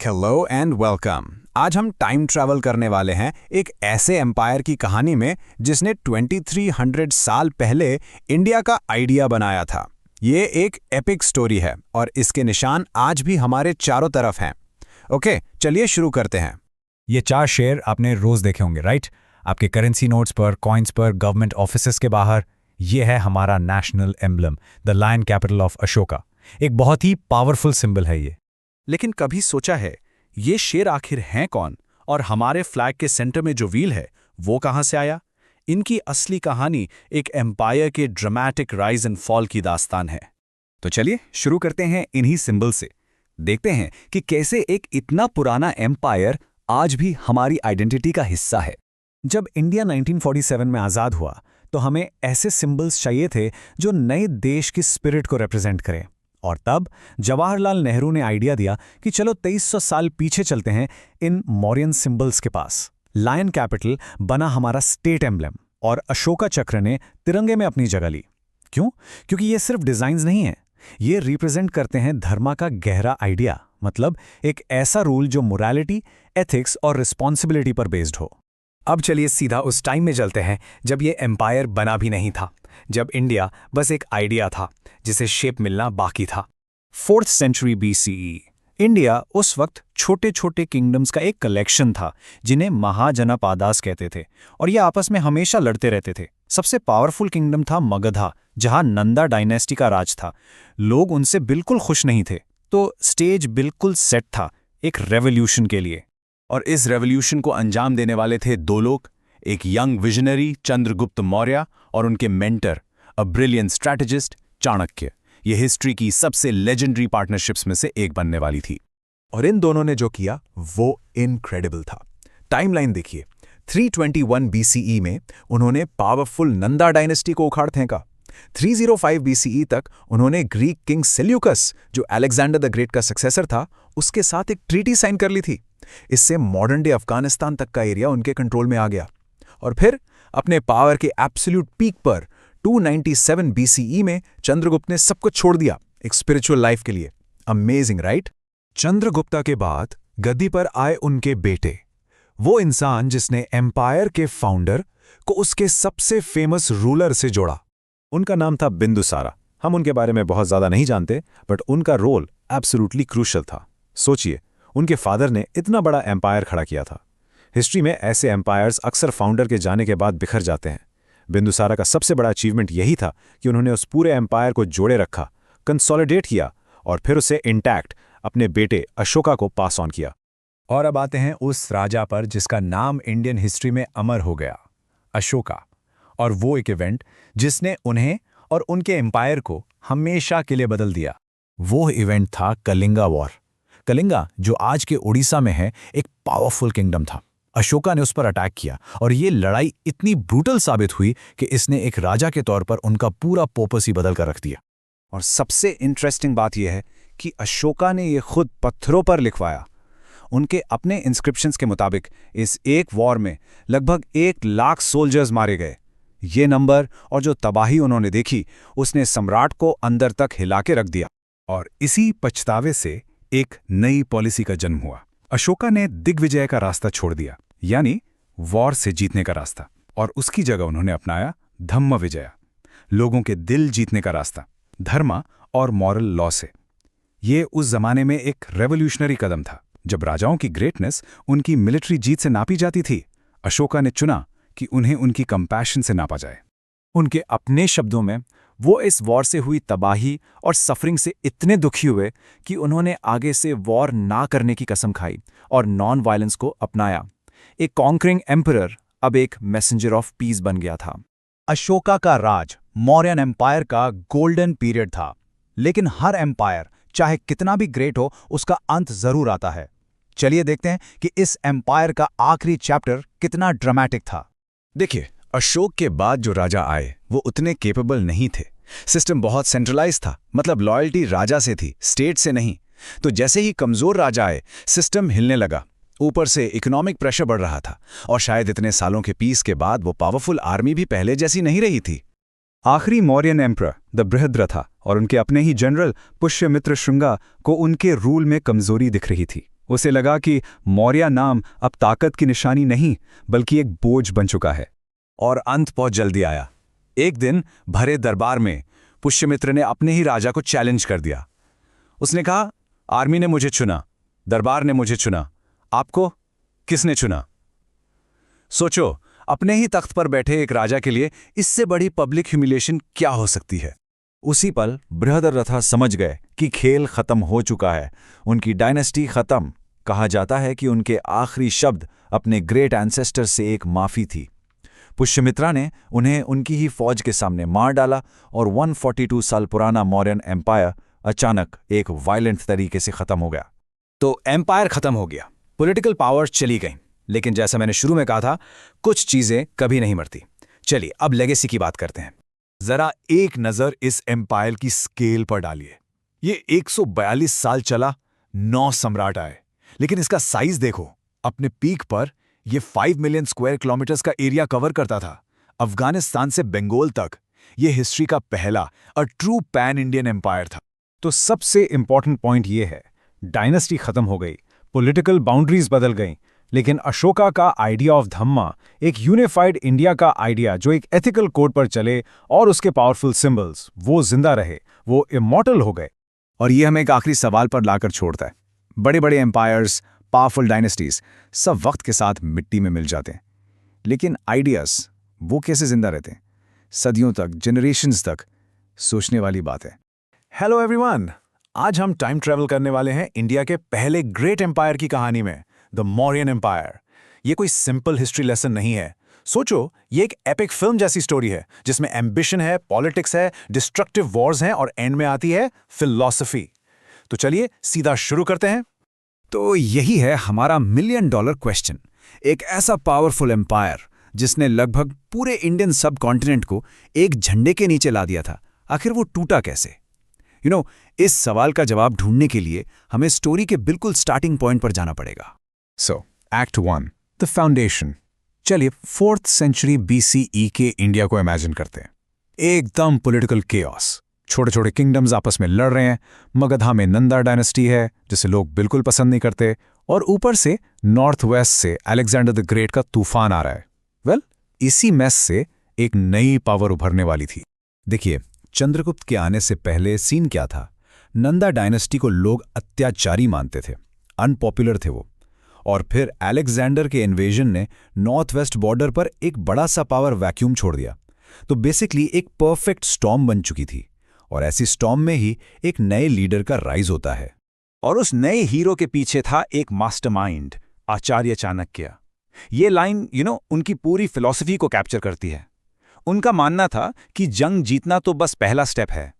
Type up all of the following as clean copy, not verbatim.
Hello and welcome. आज हम time travel करने वाले हैं एक ऐसे एम्पायर की कहानी में जिसने 2300 साल पहले इंडिया का आइडिया बनाया था। ये एक एपिक स्टोरी है और इसके निशान आज भी हमारे चारों तरफ हैं। ओके, चलिए शुरू करते हैं। ये 4 शेर आपने रोज देखे होंगे, राइट? आपके करेंसी नोट्स पर, कॉइन्स पर, गवर्नमेंट ऑफिसेस के बाहर। ये है हमारा national emblem, the lion capital of Ashoka. एक बहुत ही पावरफुल सिंबल है ये। लेकिन कभी सोचा है ये शेर आखिर हैं कौन, और हमारे फ्लैग के सेंटर में जो व्हील है वो कहां से आया? इनकी असली कहानी एक एम्पायर के ड्रामेटिक राइज एंड फॉल की दास्तान है। तो चलिए शुरू करते हैं इन्हीं सिंबल से। देखते हैं कि कैसे एक इतना पुराना एम्पायर आज भी हमारी आइडेंटिटी का हिस्सा है। जब इंडिया 1947 में आज़ाद हुआ तो हमें ऐसे सिंबल्स चाहिए थे जो नए देश की स्पिरिट को रिप्रेजेंट करें। और तब जवाहरलाल नेहरू ने आइडिया दिया कि चलो 2300 साल पीछे चलते हैं इन मौर्यन सिंबल्स के पास। लायन कैपिटल बना हमारा स्टेट एम्बलम और अशोका चक्र ने तिरंगे में अपनी जगह ली। क्यों? क्योंकि ये सिर्फ डिजाइन्स नहीं है, ये रिप्रेजेंट करते हैं धर्मा का गहरा आइडिया, मतलब एक ऐसा रूल जो मोरालिटी, एथिक्स और रिस्पॉन्सिबिलिटी पर बेस्ड हो। अब चलिए सीधा उस टाइम में चलते हैं जब ये एम्पायर बना भी नहीं था, जब इंडिया बस एक आइडिया था जिसे शेप मिलना बाकी था। 4th सेंचुरी BCE इंडिया उस वक्त छोटे छोटे किंगडम्स का एक कलेक्शन था जिन्हें महाजनपादास कहते थे, और ये आपस में हमेशा लड़ते रहते थे। सबसे पावरफुल किंगडम था मगधा, जहां नंदा डायनेस्टी का राज था। लोग उनसे बिल्कुल खुश नहीं थे, तो स्टेज बिल्कुल सेट था एक रेवोल्यूशन के लिए। और इस रेवोल्यूशन को अंजाम देने वाले थे दो लोग, एक यंग विजनरी चंद्रगुप्त मौर्य और उनके mentor, a brilliant strategist, Chanakya. ये हिस्ट्री की सबसे लेजेंडरी पार्टनरशिप्स में से एक बनने वाली थी। और इन दोनों ने जो किया वो इनक्रेडिबल था। टाइमलाइन देखिए, 321 BCE में उन्होंने पावरफुल नंदा डायनेस्टी को उखाड़ फेंका। 305 BCE तक उन्होंने ग्रीक किंग सेल्यूकस, जो अलेक्जेंडर द ग्रेट का सक्सेसर था, उसके साथ एक ट्रीटी साइन कर ली थी। इससे मॉडर्न डे अफगानिस्तान तक का एरिया उनके कंट्रोल में आ गया। और फिर अपने पावर के एब्सोल्यूट पीक पर 297 BCE में चंद्रगुप्त ने सब कुछ छोड़ दिया एक स्पिरिचुअल लाइफ के लिए। Amazing, right? चंद्रगुप्ता के बाद गद्दी पर आए उनके बेटे, वो इंसान जिसने एम्पायर के फाउंडर को उसके सबसे फेमस रूलर से जोड़ा। उनका नाम था बिंदुसारा। हम उनके बारे में बहुत ज़्यादा नहीं जानते, बट उनका रोल एब्सोल्युटली क्रूशल था। सोचिए, उनके फादर ने इतना बड़ा एम्पायर खड़ा किया था। हिस्ट्री में ऐसे एम्पायर्स अक्सर फाउंडर के जाने के बाद बिखर जाते हैं। बिंदुसारा का सबसे बड़ा अचीवमेंट यही था कि उन्होंने उस पूरे एम्पायर को जोड़े रखा, कंसोलिडेट किया और फिर उसे इंटैक्ट अपने बेटे अशोका को पास ऑन किया। और अब आते हैं उस राजा पर जिसका नाम इंडियन हिस्ट्री में अमर हो गया, अशोका। और वो एक इवेंट जिसने उन्हें और उनके एम्पायर को हमेशा के लिए बदल दिया। वो इवेंट था कलिंगा वॉर। कलिंगा, जो आज के उड़ीसा में है, एक पावरफुल किंगडम था। अशोका ने उस पर अटैक किया और ये लड़ाई इतनी ब्रूटल साबित हुई कि इसने एक राजा के तौर पर उनका पूरा पर्पस ही बदल कर रख दिया। और सबसे इंटरेस्टिंग बात यह है कि अशोका ने ये खुद पत्थरों पर लिखवाया। उनके अपने इंस्क्रिप्शंस के मुताबिक इस एक वॉर में लगभग 1 लाख सोल्जर्स मारे गए। ये नंबर और जो तबाही उन्होंने देखी, उसने सम्राट को अंदर तक हिला के रख दिया। और इसी पछतावे से एक नई पॉलिसी का जन्म हुआ। अशोका ने दिग्विजय का रास्ता छोड़ दिया, यानी वॉर से जीतने का रास्ता, और उसकी जगह उन्होंने अपनाया धम्म विजय, लोगों के दिल जीतने का रास्ता, धर्म और मॉरल लॉ से। ये उस जमाने में एक रेवोल्यूशनरी कदम था, जब राजाओं की ग्रेटनेस उनकी मिलिट्री जीत से नापी जाती थी। अशोका ने चुना कि उन्हें उनकी कंपैशन से नापा जाए। उनके अपने शब्दों में, वो इस वॉर से हुई तबाही और सफरिंग से इतने दुखी हुए कि उन्होंने आगे से वॉर ना करने की कसम खाई और नॉन वायलेंस को अपनाया। एक कॉन्करिंग एम्परर अब एक मैसेंजर ऑफ पीस बन गया था। अशोका का राज मौर्यन एम्पायर का गोल्डन पीरियड था, लेकिन हर एम्पायर चाहे कितना भी ग्रेट हो, उसका अंत जरूर आता है। चलिए देखते हैं कि इस एम्पायर का आखिरी चैप्टर कितना ड्रामेटिक था। देखिए, अशोक के बाद जो राजा आए वो उतने केपेबल नहीं थे। सिस्टम बहुत सेंट्रलाइज था, मतलब लॉयल्टी राजा से थी, स्टेट से नहीं। तो जैसे ही कमजोर राजा आए, सिस्टम हिलने लगा। ऊपर से इकोनॉमिक प्रेशर बढ़ रहा था, और शायद इतने सालों के पीस के बाद वो पावरफुल आर्मी भी पहले जैसी नहीं रही थी। आखिरी मौर्यन एम्परर द बृहद्रथ और उनके अपने ही जनरल पुष्यमित्र श्रृंगा को उनके रूल में कमजोरी दिख रही थी। उसे लगा कि मौर्य नाम अब ताकत की निशानी नहीं बल्कि एक बोझ बन चुका है। और अंत बहुत जल्दी आया। एक दिन भरे दरबार में पुष्यमित्र ने अपने ही राजा को चैलेंज कर दिया। उसने कहा, आर्मी ने मुझे चुना, दरबार ने मुझे चुना, आपको किसने चुना? सोचो, अपने ही तख्त पर बैठे एक राजा के लिए इससे बड़ी पब्लिक ह्यूमिलिएशन क्या हो सकती है? उसी पल बृहद्रथ समझ गए कि खेल खत्म हो चुका है, उनकी डायनेस्टी खत्म। कहा जाता है कि उनके आखिरी शब्द अपने ग्रेट एंसेस्टर से एक माफी थी। पुष्यमित्रा ने उन्हें उनकी ही फौज के सामने मार डाला और 142 साल पुराना मौर्यन एम्पायर अचानक एक वायलेंट तरीके से खत्म हो गया। तो एम्पायर खत्म हो गया, पॉलिटिकल पावर चली गई, लेकिन जैसा मैंने शुरू में कहा था, कुछ चीजें कभी नहीं मरती। चलिए अब लेगेसी की बात करते हैं। जरा एक नजर इस एम्पायर की स्केल पर डालिए। ये 142 साल चला, 9 सम्राट आए, लेकिन इसका साइज देखो। अपने पीक पर ये 5 मिलियन स्क्वायर किलोमीटर्स का एरिया कवर करता था, अफगानिस्तान से बंगाल तक। ये हिस्ट्री का पहला और ट्रू पैन इंडियन एम्पायर था। तो सबसे इंपॉर्टेंट पॉइंट ये है, डायनेस्टी खत्म हो गई, पॉलिटिकल बाउंड्रीज बदल गईं, लेकिन अशोका का आइडिया ऑफ धम्मा, एक यूनिफाइड इंडिया का आइडिया जो एक एथिकल कोड पर चले, और उसके पावरफुल सिंबल्स, वो जिंदा रहे, वो इमॉर्टल हो गए। और ये हमें एक आखिरी सवाल पर लाकर छोड़ता है। बड़े बड़े एम्पायर्स, पावरफुल डायनेस्टीज सब वक्त के साथ मिट्टी में मिल जाते हैं, लेकिन आइडियाज वो कैसे जिंदा रहते हैं सदियों तक, जनरेशंस तक? सोचने वाली बात है। हेलो एवरीवन, आज हम टाइम ट्रैवल करने वाले हैं इंडिया के पहले ग्रेट एम्पायर की कहानी में, द मौर्यन एम्पायर। ये कोई सिंपल हिस्ट्री लेसन नहीं है। सोचो, ये एक एपिक फिल्म जैसी स्टोरी है जिसमें एम्बिशन है, पॉलिटिक्स है, डिस्ट्रक्टिव वॉर्स हैं और एंड में आती है फिलॉसफी। तो चलिए सीधा शुरू करते हैं। तो यही है हमारा $1 मिलियन क्वेश्चन। एक ऐसा पावरफुल एम्पायर जिसने लगभग पूरे इंडियन सब कॉन्टिनेंट को एक झंडे के नीचे ला दिया था, आखिर वो टूटा कैसे? इस सवाल का जवाब ढूंढने के लिए हमें स्टोरी के बिल्कुल स्टार्टिंग पॉइंट पर जाना पड़ेगा। Act 1, the foundation. चलिए 4th सेंचुरी BCE के इंडिया को इमेजिन करते हैं। एकदम पॉलिटिकल केओस, छोटे छोटे किंगडम्स आपस में लड़ रहे हैं। मगधा में नंदा डायनेस्टी है जिसे लोग बिल्कुल पसंद नहीं करते, और ऊपर से नॉर्थ वेस्ट से अलेक्जेंडर द ग्रेट का तूफान आ रहा है। इसी मैस से एक नई पावर उभरने वाली थी। देखिए, चंद्रगुप्त के आने से पहले सीन क्या था? नंदा डायनेस्टी को लोग अत्याचारी मानते थे, अनपॉपुलर थे वो। और फिर अलेक्जेंडर के इन्वेजन ने नॉर्थ वेस्ट बॉर्डर पर एक बड़ा सा पावर वैक्यूम छोड़ दिया। तो बेसिकली एक परफेक्ट स्टॉर्म बन चुकी थी, और ऐसी स्टॉर्म में ही एक नए लीडर का राइज होता है। और उस नए हीरो के पीछे था एक मास्टरमाइंड, आचार्य चाणक्य। ये लाइन उनकी पूरी फिलॉसफी को कैप्चर करती है। उनका मानना था कि जंग जीतना तो बस पहला स्टेप है,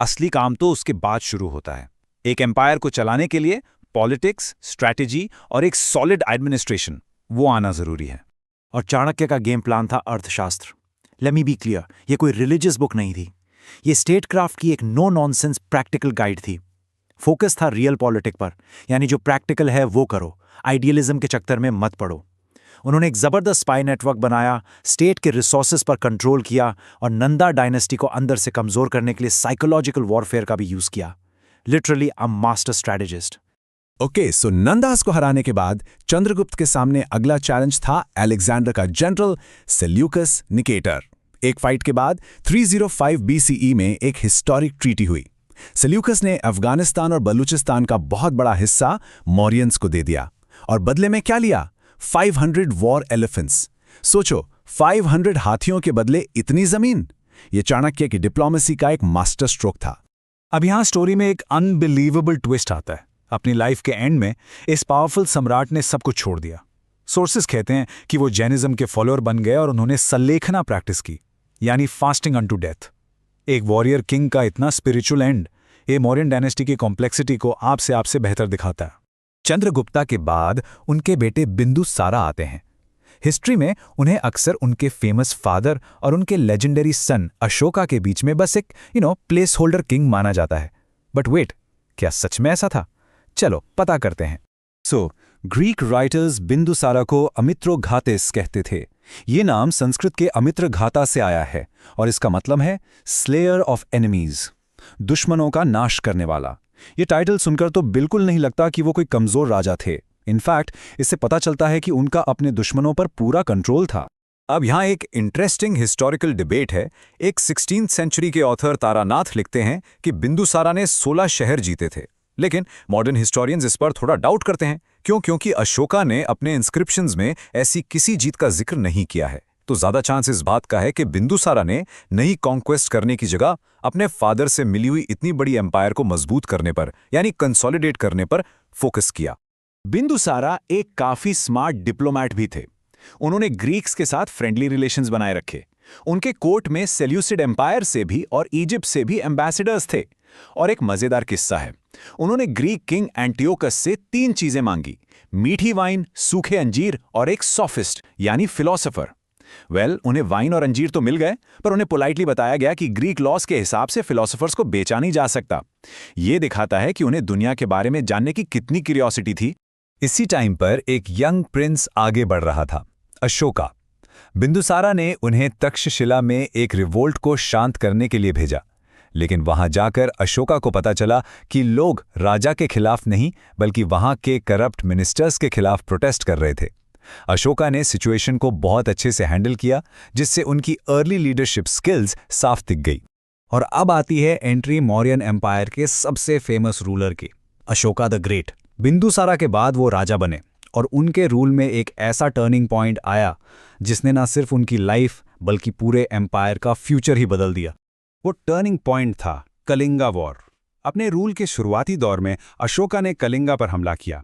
असली काम तो उसके बाद शुरू होता है। एक एम्पायर को चलाने के लिए पॉलिटिक्स, स्ट्रैटेजी और एक सॉलिड एडमिनिस्ट्रेशन वो आना जरूरी है। और चाणक्य का गेम प्लान था अर्थशास्त्र। लेट मी बी क्लियर, ये कोई रिलीजियस बुक नहीं थी। ये स्टेटक्राफ्ट की एक नो नॉनसेंस प्रैक्टिकल गाइड थी। फोकस था रियल पॉलिटिक पर, यानी जो प्रैक्टिकल है वो करो, आइडियलिज्म के चक्कर में मत पड़ो। उन्होंने एक जबरदस्त स्पाई नेटवर्क बनाया, स्टेट के रिसोर्सेज पर कंट्रोल किया, और नंदा डायनेस्टी को अंदर से कमजोर करने के लिए साइकोलॉजिकल वॉरफेयर का भी यूज किया। Literally a master strategist. So Nandas को हराने के बाद चंद्रगुप्त के सामने अगला चैलेंज था अलेक्जेंडर का जनरल सेल्यूकस निकेटर। एक फाइट के बाद 305 BCE में एक हिस्टोरिक ट्रीटी हुई। सेल्यूकस ने अफगानिस्तान और बलूचिस्तान का बहुत बड़ा हिस्सा मौर्यंस को दे दिया, और बदले में क्या लिया? 500 वॉर एलिफेंट्स। सोचो, 500 हाथियों के बदले इतनी जमीन। ये चाणक्य की डिप्लोमेसी का एक मास्टर स्ट्रोक था। अब यहां स्टोरी में एक अनबिलीवेबल ट्विस्ट आता है। अपनी लाइफ के एंड में इस पावरफुल सम्राट ने सब कुछ छोड़ दिया। सोर्सेस कहते हैं कि वो जैनिज्म के फॉलोअर बन गए और उन्होंने सल्लेखना प्रैक्टिस की, यानी फास्टिंग अनटू डेथ। एक वॉरियर किंग का इतना स्पिरिचुअल एंड ये मौर्यन डायनेस्टी की कॉम्प्लेक्सिटी को आपसे बेहतर दिखाता है। चंद्रगुप्ता के बाद उनके बेटे बिंदुसारा आते हैं। हिस्ट्री में उन्हें अक्सर उनके फेमस फादर और उनके लेजेंडरी सन अशोका के बीच में बस एक प्लेस होल्डर किंग माना जाता है। बट वेट, क्या सच में ऐसा था? चलो पता करते हैं। ग्रीक राइटर्स बिंदुसारा को अमित्रोघातिस कहते थे। ये नाम संस्कृत के अमित्रघाता से आया है और इसका मतलब है स्लेयर ऑफ एनिमीज, दुश्मनों का नाश करने वाला। ये टाइटल सुनकर तो बिल्कुल नहीं लगता कि वो कोई कमजोर राजा थे। इनफैक्ट इससे पता चलता है कि उनका अपने दुश्मनों पर पूरा कंट्रोल था। अब यहाँ एक इंटरेस्टिंग हिस्टोरिकल डिबेट है। एक 16th सेंचुरी के ऑथर तारानाथ लिखते हैं कि बिंदुसारा ने 16 शहर जीते थे, लेकिन मॉडर्न हिस्टोरियंस इस पर थोड़ा डाउट करते हैं। क्योंकि अशोका ने अपने इंस्क्रिप्शंस में ऐसी किसी जीत का जिक्र नहीं किया है, तो ज्यादा चांस इस बात का है कि बिंदुसारा ने नई कॉन्क्वेस्ट करने की जगह अपने फादर से मिली हुई इतनी बड़ी एम्पायर को मजबूत करने पर, यानी कंसोलिडेट करने पर फोकस किया। बिंदुसारा एक काफी स्मार्ट डिप्लोमैट भी थे। उन्होंने ग्रीक्स के साथ फ्रेंडली रिलेशंस बनाए रखे। उनके कोर्ट में सेल्यूसिड एम्पायर से भी और इजिप्ट से भी एम्बेसडर्स थे। और एक मजेदार किस्सा है, उन्होंने ग्रीक किंग एंटियोकस से 3 चीजें मांगी: मीठी वाइन, सूखे अंजीर और एक सॉफिस्ट यानी फिलोसोफर। उन्हें वाइन और अंजीर तो मिल गए, पर उन्हें पोलाइटली बताया गया कि ग्रीक लॉस के हिसाब से फिलोसोफर्स को बेचा नहीं जा सकता। यह दिखाता है कि उन्हें दुनिया के बारे में जानने की कितनी क्यूरियोसिटी थी। इसी टाइम पर एक यंग प्रिंस आगे बढ़ रहा था, अशोका। बिंदुसारा ने उन्हें तक्षशिला में एक रिवोल्ट को शांत करने के लिए भेजा, लेकिन वहां जाकर अशोका को पता चला कि लोग राजा के खिलाफ नहीं बल्कि वहां के करप्ट मिनिस्टर्स के खिलाफ प्रोटेस्ट कर रहे थे। अशोका ने सिचुएशन को बहुत अच्छे से हैंडल किया, जिससे उनकी अर्ली लीडरशिप स्किल्स साफ दिख गई। और अब आती है एंट्री मौर्यन एम्पायर के सबसे फेमस रूलर की, अशोका द ग्रेट। बिंदुसारा के बाद वो राजा बने और उनके रूल में एक ऐसा टर्निंग पॉइंट आया जिसने न सिर्फ उनकी लाइफ बल्कि पूरे एम्पायर का फ्यूचर ही बदल दिया। वो टर्निंग पॉइंट था कलिंगा वॉर। अपने रूल के शुरुआती दौर में अशोका ने कलिंगा पर हमला किया।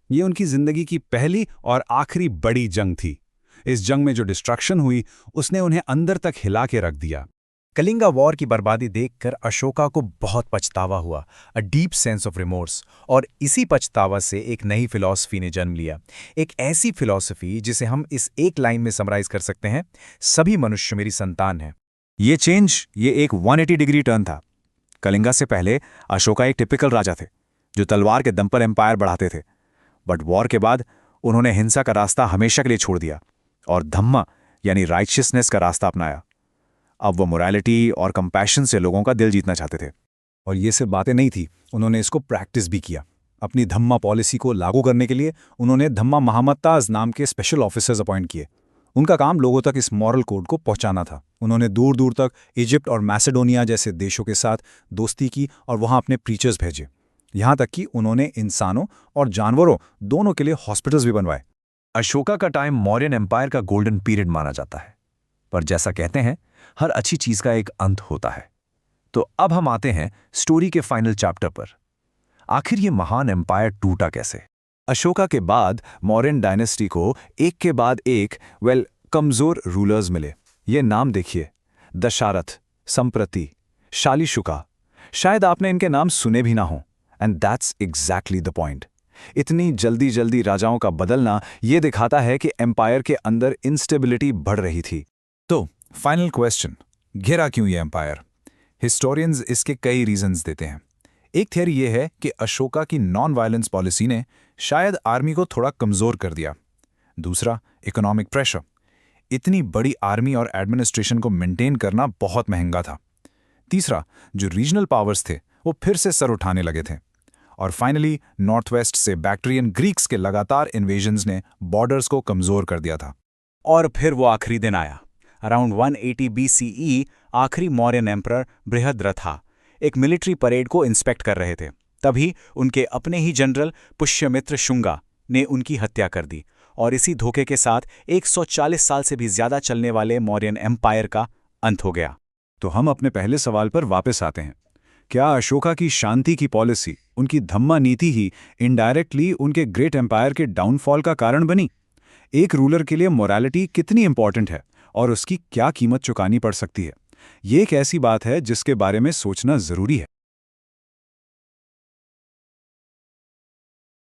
ये उनकी जिंदगी की पहली और आखिरी बड़ी जंग थी। इस जंग में जो डिस्ट्रक्शन हुई उसने उन्हें अंदर तक हिला के रख दिया। कलिंगा वॉर की बर्बादी देखकर अशोका को बहुत पछतावा हुआ, a deep sense of remorse. और इसी पछतावा से एक नई फिलॉसफी ने जन्म लिया, एक ऐसी फिलॉसफी जिसे हम इस एक लाइन में समराइज कर सकते हैं: सभी मनुष्य मेरी संतान हैं। ये एक 180 डिग्री टर्न था। कलिंगा से पहले अशोका एक टिपिकल राजा थे जो तलवार के दम पर एम्पायर बढ़ाते थे, बट वॉर के बाद उन्होंने हिंसा का रास्ता हमेशा के लिए छोड़ दिया और धम्मा यानी राइचियसनेस का रास्ता अपनाया। अब वो मोरालिटी और कंपैशन से लोगों का दिल जीतना चाहते थे। और ये सिर्फ बातें नहीं थी, उन्होंने इसको प्रैक्टिस भी किया। अपनी धम्मा पॉलिसी को लागू करने के लिए उन्होंने धम्मा महामत्ताज नाम के स्पेशल ऑफिसर्स अपॉइंट किए। उनका काम लोगों तक इस मॉरल कोड को पहुंचाना था। उन्होंने दूर दूर तक इजिप्ट और मैसेडोनिया जैसे देशों के साथ दोस्ती की और वहां अपने प्रीचर्स भेजे। यहां तक कि उन्होंने इंसानों और जानवरों दोनों के लिए हॉस्पिटल्स भी बनवाए। अशोका का टाइम मौर्यन एम्पायर का गोल्डन पीरियड माना जाता है, पर जैसा कहते हैं हर अच्छी चीज का एक अंत होता है। तो अब हम आते हैं स्टोरी के फाइनल चैप्टर पर। आखिर ये महान एम्पायर टूटा कैसे? अशोका के बाद मौर्यन डायनेस्टी को एक के बाद एक कमजोर रूलर्स मिले। ये नाम देखिए: दशारथ, संप्रति, शालीशुका। शायद आपने इनके नाम सुने भी ना हो, and that's exactly the point. इतनी जल्दी जल्दी राजाओं का बदलना ये दिखाता है कि एम्पायर के अंदर इंस्टेबिलिटी बढ़ रही थी। तो फाइनल क्वेश्चन, घिरा क्यों ये एम्पायर? हिस्टोरियंस इसके कई रीजंस देते हैं। एक थियरी ये है कि अशोका की नॉन वायलेंस पॉलिसी ने शायद आर्मी को थोड़ा कमजोर कर दिया। दूसरा, इकोनॉमिक प्रेशर। इतनी बड़ी आर्मी और एडमिनिस्ट्रेशन को मेंटेन करना बहुत महंगा था। तीसरा, जो रीजनल पावर्स थे वो फिर से सर उठाने लगे थे। और फाइनली, नॉर्थ वेस्ट से बैक्ट्रियन ग्रीक्स के लगातार इन्वेजन्स ने बॉर्डर्स को कमजोर कर दिया था। और फिर वो आखिरी दिन आया। अराउंड 180 BCE आखिरी मौर्यन एम्परर बृहद्रथा एक मिलिट्री परेड को इंस्पेक्ट कर रहे थे। तभी उनके अपने ही जनरल पुष्यमित्र शुंगा ने उनकी हत्या कर दी और इसी धोखे के साथ 140 साल से भी ज्यादा चलने वाले मौर्यन एम्पायर का अंत हो गया। तो हम अपने पहले सवाल पर वापस आते हैं। क्या अशोका की शांति की पॉलिसी, उनकी धम्मा नीति ही इनडायरेक्टली उनके ग्रेट एम्पायर के डाउनफॉल का कारण बनी? एक रूलर के लिए मोरालिटी कितनी इंपॉर्टेंट है और उसकी क्या कीमत चुकानी पड़ सकती है? ये एक ऐसी बात है जिसके बारे में सोचना जरूरी है।